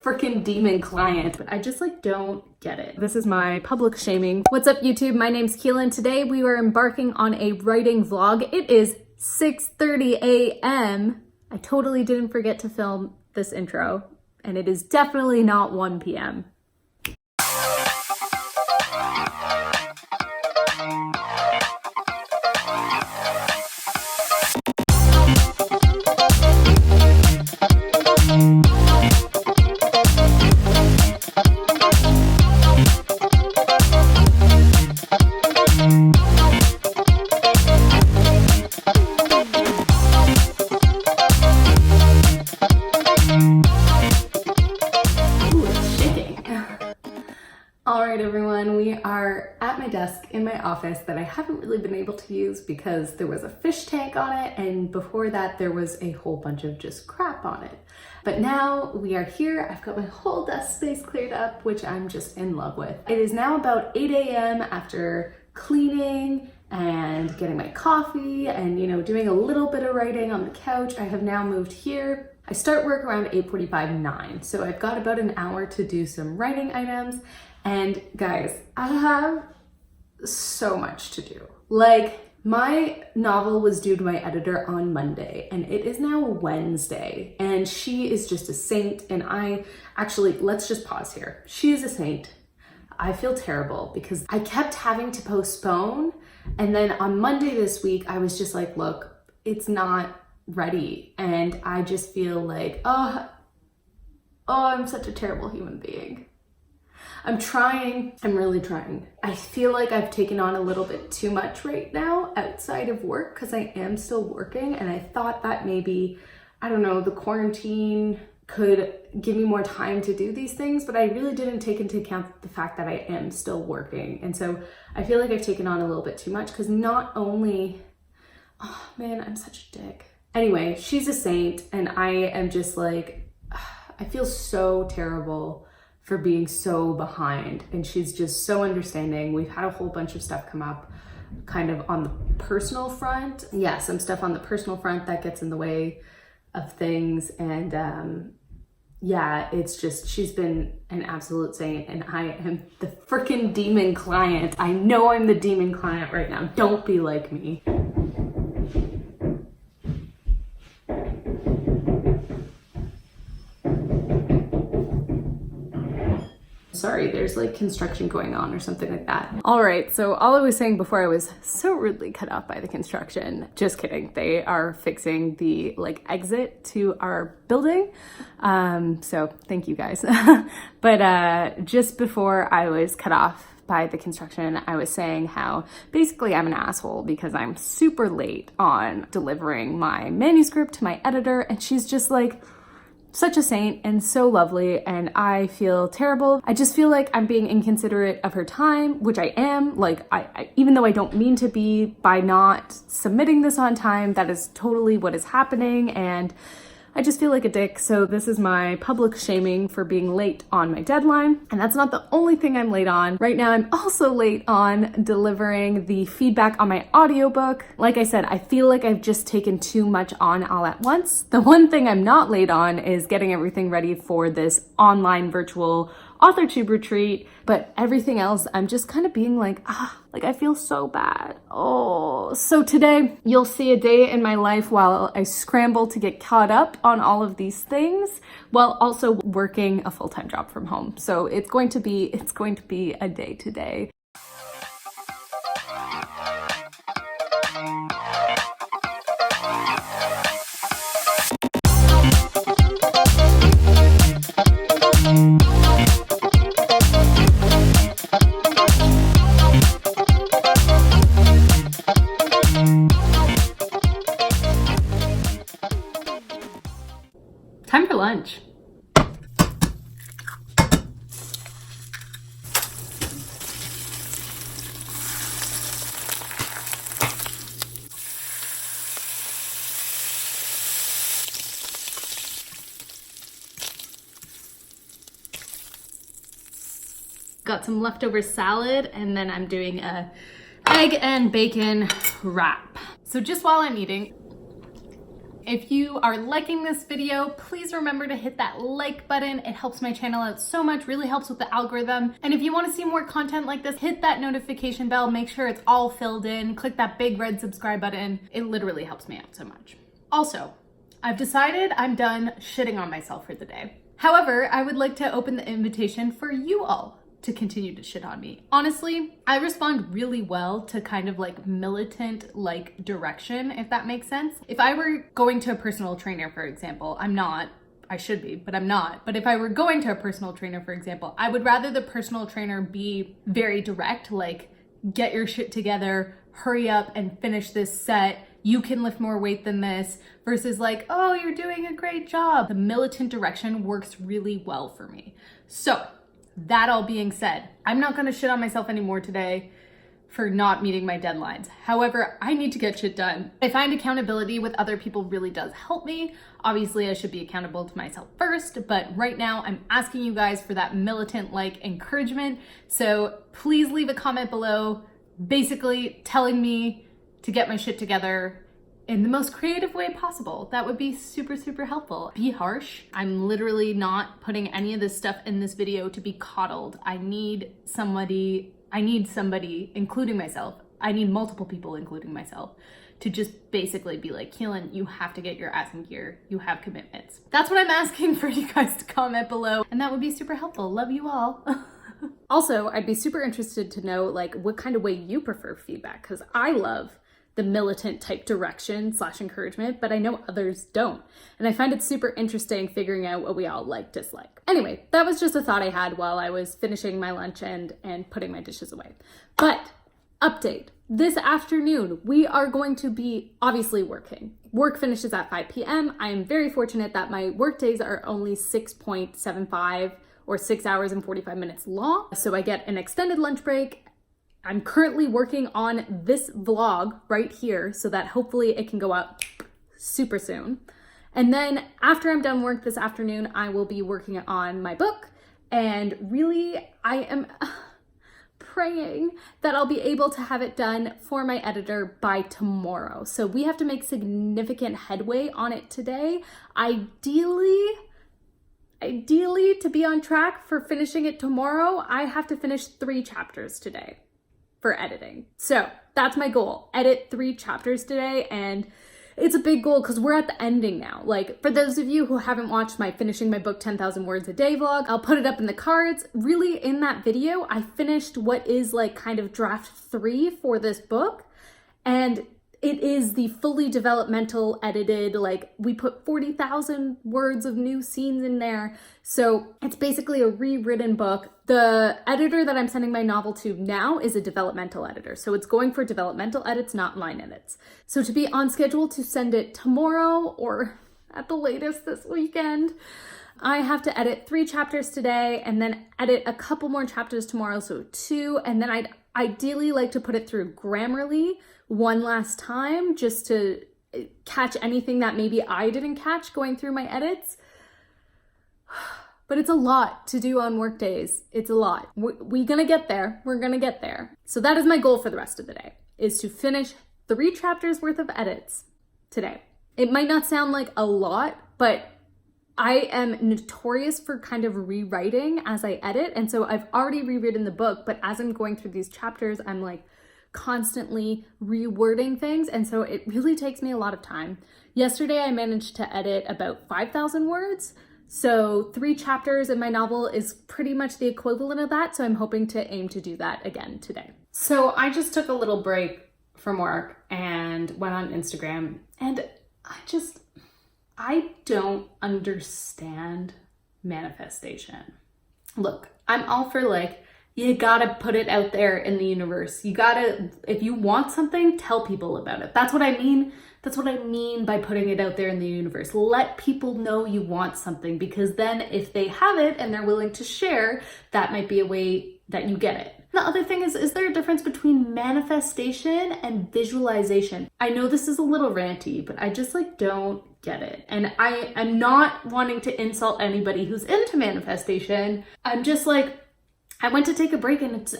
freaking demon client. But I just like don't get it. This is my public shaming. What's up YouTube? My name's Keelan. Today we are embarking on a writing vlog. It is 6:30 a.m. I totally didn't forget to film this intro, and it is definitely not 1 p.m. Alright everyone, we are at my desk in my office that I haven't really been able to use because there was a fish tank on it, and before that there was a whole bunch of just crap on it. But now we are here. I've got my whole desk space cleared up, which I'm just in love with. It is now about 8 a.m. after cleaning and getting my coffee and, you know, doing a little bit of writing on the couch. I have now moved here. I start work around 8:45, 9. So I've got about an hour to do some writing items. And guys, I have so much to do. Like, my novel was due to my editor on Monday, and it is now Wednesday, and she is just a saint. And let's just pause here. She is a saint. I feel terrible because I kept having to postpone. And then on Monday this week, I was just like, look, it's not ready. And I just feel like, oh, I'm such a terrible human being. I'm trying. I'm really trying. I feel like I've taken on a little bit too much right now outside of work because I am still working, and I thought that maybe, I don't know, the quarantine could give me more time to do these things, but I really didn't take into account the fact that I am still working. And so I feel like I've taken on a little bit too much because not only, oh man, I'm such a dick. Anyway, she's a saint, and I am just like, I feel so terrible for being so behind, and she's just so understanding. We've had a whole bunch of stuff come up kind of on the personal front. Yeah, some stuff on the personal front that gets in the way of things, and yeah, it's just, she's been an absolute saint, and I am the freaking demon client. I know I'm the demon client right now. Don't be like me. Sorry, there's like construction going on or something like that. All right, so all I was saying before I was so rudely cut off by the construction, just kidding. They are fixing the like exit to our building. So thank you guys. But just before I was cut off by the construction, I was saying how basically I'm an asshole because I'm super late on delivering my manuscript to my editor, and she's just like, such a saint and so lovely, and I feel terrible. I just feel like I'm being inconsiderate of her time, which I am. Like, I even though I don't mean to be, by not submitting this on time, that is totally what is happening, and I just feel like a dick. So this is my public shaming for being late on my deadline. And that's not the only thing I'm late on. Right now, I'm also late on delivering the feedback on my audiobook. Like I said, I feel like I've just taken too much on all at once. The one thing I'm not late on is getting everything ready for this online virtual AuthorTube retreat, but everything else, I'm just kind of being like, I feel so bad. Oh, so today you'll see a day in my life while I scramble to get caught up on all of these things while also working a full-time job from home. So it's going to be a day today. Time for lunch. Got some leftover salad, and then I'm doing a egg and bacon wrap. So just while I'm eating, If you are liking this video, please remember to hit that like button. It helps my channel out so much, really helps with the algorithm. And if you want to see more content like this, hit that notification bell, make sure it's all filled in, click that big red subscribe button. It literally helps me out so much. Also, I've decided I'm done shitting on myself for the day. However, I would like to open the invitation for you all to continue to shit on me. Honestly, I respond really well to kind of like militant like direction, if that makes sense. If I were going to a personal trainer, for example, I'm not, I should be, but I'm not. But if I were going to a personal trainer, for example, I would rather the personal trainer be very direct, like get your shit together, hurry up and finish this set. You can lift more weight than this, versus like, oh, you're doing a great job. The militant direction works really well for me. So that all being said, I'm not gonna shit on myself anymore today for not meeting my deadlines. However, I need to get shit done. I find accountability with other people really does help me. Obviously, I should be accountable to myself first, but right now I'm asking you guys for that militant like encouragement. So please leave a comment below, basically telling me to get my shit together in the most creative way possible. That would be super, super helpful. Be harsh. I'm literally not putting any of this stuff in this video to be coddled. I need somebody, including myself. I need multiple people, including myself, to just basically be like, Keelan, you have to get your ass in gear. You have commitments. That's what I'm asking for you guys to comment below. And that would be super helpful. Love you all. Also, I'd be super interested to know like what kind of way you prefer feedback, because I love the militant type direction / encouragement, but I know others don't. And I find it super interesting figuring out what we all like, dislike. Anyway, that was just a thought I had while I was finishing my lunch and putting my dishes away. But update, this afternoon, we are going to be obviously working. Work finishes at 5 p.m. I am very fortunate that my work days are only 6.75 or 6 hours and 45 minutes long. So I get an extended lunch break. I'm currently working on this vlog right here so that hopefully it can go up super soon. And then after I'm done work this afternoon, I will be working on my book. And really, I am praying that I'll be able to have it done for my editor by tomorrow. So we have to make significant headway on it today. Ideally, to be on track for finishing it tomorrow, I have to finish 3 chapters today for editing. So that's my goal. Edit 3 chapters today, and it's a big goal because we're at the ending now. Like, for those of you who haven't watched my finishing my book 10,000 words a day vlog, I'll put it up in the cards. Really, in that video, I finished what is like kind of draft 3 for this book, and it is the fully developmental edited, like we put 40,000 words of new scenes in there. So it's basically a rewritten book. The editor that I'm sending my novel to now is a developmental editor. So it's going for developmental edits, not line edits. So to be on schedule to send it tomorrow or at the latest this weekend, I have to edit 3 chapters today and then edit a couple more chapters tomorrow, so 2. And then I'd ideally like to put it through Grammarly one last time just to catch anything that maybe I didn't catch going through my edits. But it's a lot to do on work days. It's a lot. We're gonna get there. We're gonna get there. So that is my goal for the rest of the day, is to finish 3 chapters worth of edits today. It might not sound like a lot, but I am notorious for kind of rewriting as I edit. And so I've already rewritten the book, but as I'm going through these chapters, I'm like constantly rewording things. And so it really takes me a lot of time. Yesterday, I managed to edit about 5,000 words. So 3 chapters in my novel is pretty much the equivalent of that. So I'm hoping to aim to do that again today. So I just took a little break from work and went on Instagram, and I don't understand manifestation. Look, I'm all for like, you gotta put it out there in the universe. You gotta, if you want something, tell people about it. That's what I mean. That's what I mean by putting it out there in the universe. Let people know you want something, because then if they have it and they're willing to share, that might be a way that you get it. The other thing is there a difference between manifestation and visualization? I know this is a little ranty, but I just like don't get it. And I'm not wanting to insult anybody who's into manifestation. I'm just like, I went to take a break and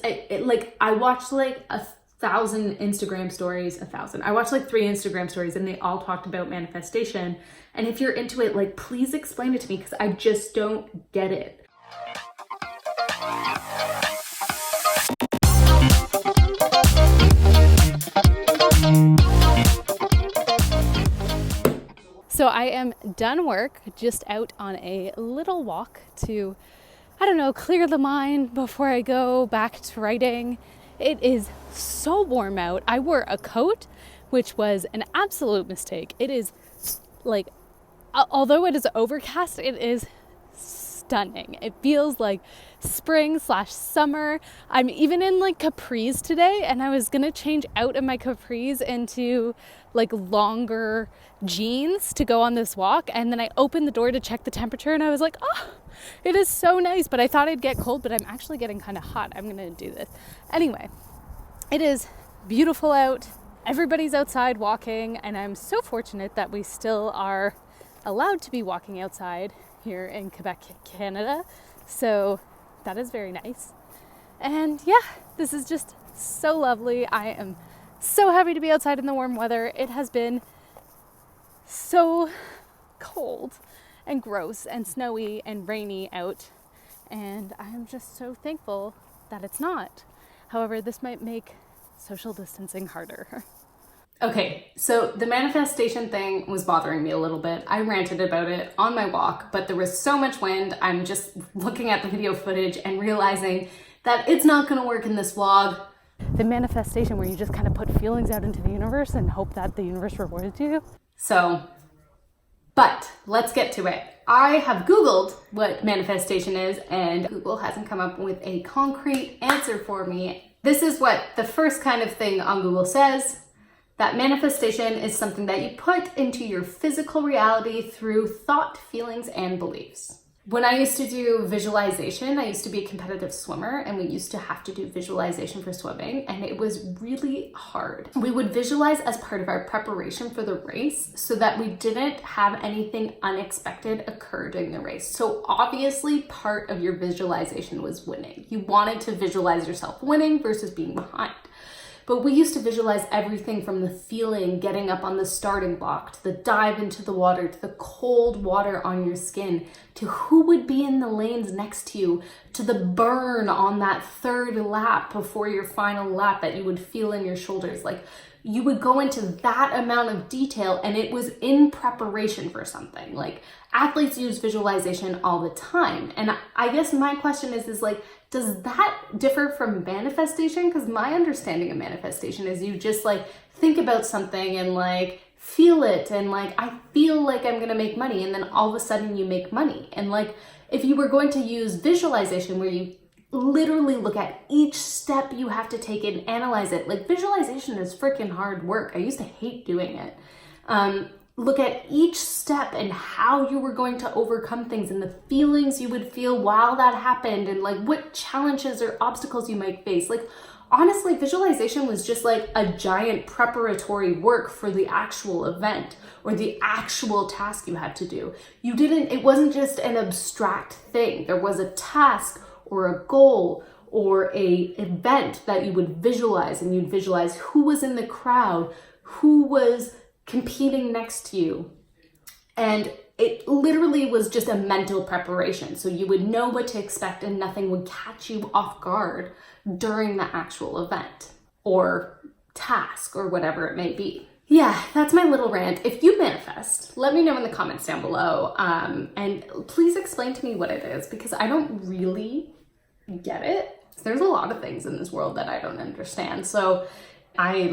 I watched like 1,000 Instagram stories, 1,000. I watched like 3 Instagram stories and they all talked about manifestation. And if you're into it, like, please explain it to me because I just don't get it. So I am done work, just out on a little walk to, I don't know, clear the mind before I go back to writing. It is so warm out. I wore a coat, which was an absolute mistake. It is like, although it is overcast, it is stunning. It feels like spring/summer. I'm even in like capris today, and I was gonna change out of my capris into like longer jeans to go on this walk, and then I opened the door to check the temperature and I was like, oh, it is so nice, but I thought I'd get cold, but I'm actually getting kind of hot. I'm gonna do this anyway. It is beautiful out. Everybody's outside walking, and I'm so fortunate that we still are allowed to be walking outside here in Quebec, Canada. So that is very nice. And yeah, this is just so lovely. I am so happy to be outside in the warm weather. It has been so cold and gross and snowy and rainy out, and I am just so thankful that it's not. However, this might make social distancing harder. Okay, so the manifestation thing was bothering me a little bit. I ranted about it on my walk, but there was so much wind. I'm just looking at the video footage and realizing that it's not gonna work in this vlog. The manifestation where you just kind of put feelings out into the universe and hope that the universe rewards you. So, but let's get to it. I have Googled what manifestation is, and Google hasn't come up with a concrete answer for me. This is what the first kind of thing on Google says, that manifestation is something that you put into your physical reality through thought, feelings, and beliefs. When I used to do visualization, I used to be a competitive swimmer, and we used to have to do visualization for swimming, and it was really hard. We would visualize as part of our preparation for the race so that we didn't have anything unexpected occur during the race. So obviously part of your visualization was winning. You wanted to visualize yourself winning versus being behind. But we used to visualize everything from the feeling, getting up on the starting block, to the dive into the water, to the cold water on your skin, to who would be in the lanes next to you, to the burn on that third lap before your final lap that you would feel in your shoulders. Like, you would go into that amount of detail, and it was in preparation for something. Like, athletes use visualization all the time. And I guess my question is like, does that differ from manifestation? Because my understanding of manifestation is you just like think about something and like feel it, and like, I feel like I'm gonna make money, and then all of a sudden you make money. And like, if you were going to use visualization where you literally look at each step you have to take and analyze it, like, visualization is freaking hard work. I used to hate doing it. Look at each step and how you were going to overcome things and the feelings you would feel while that happened, and like what challenges or obstacles you might face. Like, honestly, visualization was just like a giant preparatory work for the actual event or the actual task you had to do. It wasn't just an abstract thing. There was a task or a goal or a event that you would visualize, and you'd visualize who was in the crowd, who was competing next to you. And it literally was just a mental preparation. So you would know what to expect and nothing would catch you off guard during the actual event or task or whatever it may be. Yeah, that's my little rant. If you manifest, let me know in the comments down below. And please explain to me what it is, because I don't really get it. There's a lot of things in this world that I don't understand. So I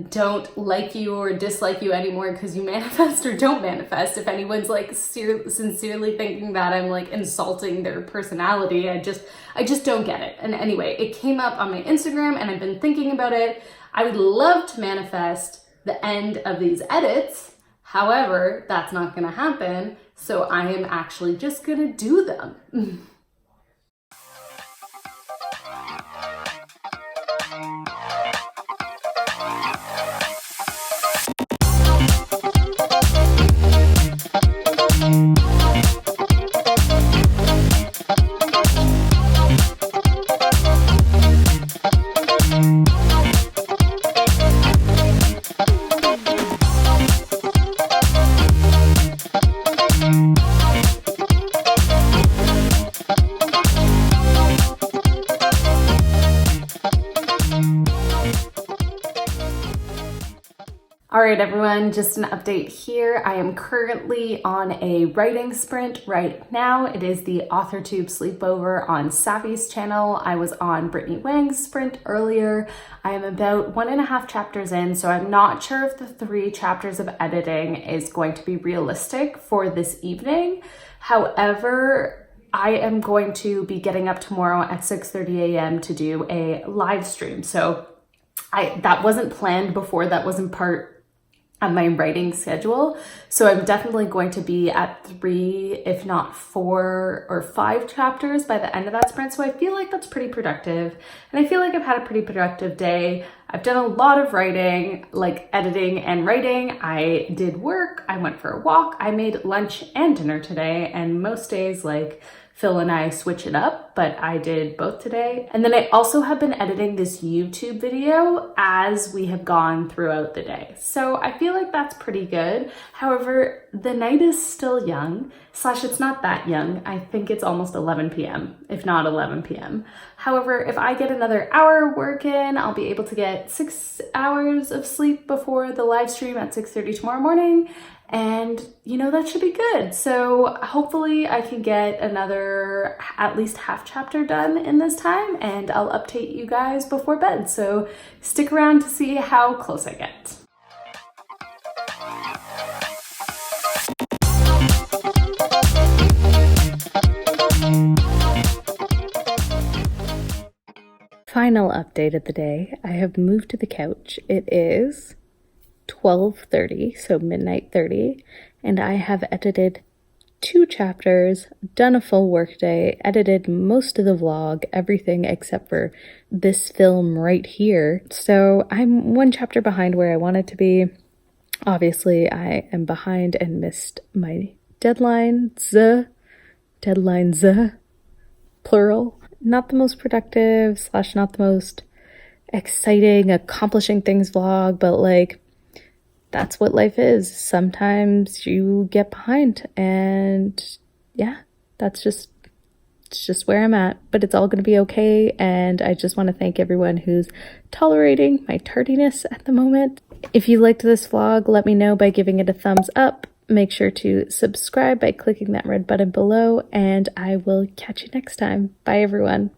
don't like you or dislike you anymore because you manifest or don't manifest. If anyone's like sincerely thinking that I'm like insulting their personality, I just don't get it. And anyway, it came up on my Instagram and I've been thinking about it. I would love to manifest the end of these edits. However, that's not gonna happen. So I am actually just gonna do them. All right, everyone, just an update here. I am currently on a writing sprint right now. It is the AuthorTube sleepover on Savvy's channel. I was on Brittany Wang's sprint earlier. I am about 1.5 chapters in, so I'm not sure if the 3 chapters of editing is going to be realistic for this evening. However, I am going to be getting up tomorrow at 6:30 a.m. to do a live stream. So that wasn't planned before, that wasn't part on my writing schedule. So I'm definitely going to be at 3, if not 4 or 5 chapters by the end of that sprint. So I feel like that's pretty productive. And I feel like I've had a pretty productive day. I've done a lot of writing, like editing and writing. I did work, I went for a walk, I made lunch and dinner today. And most days, like, Phil and I switch it up, but I did both today. And then I also have been editing this YouTube video as we have gone throughout the day. So I feel like that's pretty good. However, the night is still young, / it's not that young. I think it's almost 11 p.m., if not 11 p.m. However, if I get another hour work in, I'll be able to get 6 hours of sleep before the live stream at 6:30 tomorrow morning. And, you know, that should be good. So hopefully I can get another at least half chapter done in this time, and I'll update you guys before bed. So stick around to see how close I get. Final update of the day. I have moved to the couch. It is 12:30, so midnight 30, and I have edited 2 chapters, done a full workday, edited most of the vlog, everything except for this film right here. So I'm 1 chapter behind where I wanted to be. Obviously, I am behind and missed my deadlines, plural. Not the most productive / not the most exciting, accomplishing things vlog, but like, that's what life is. Sometimes you get behind, and yeah, it's just where I'm at, but it's all going to be okay. And I just want to thank everyone who's tolerating my tardiness at the moment. If you liked this vlog, let me know by giving it a thumbs up. Make sure to subscribe by clicking that red button below, and I will catch you next time. Bye, everyone.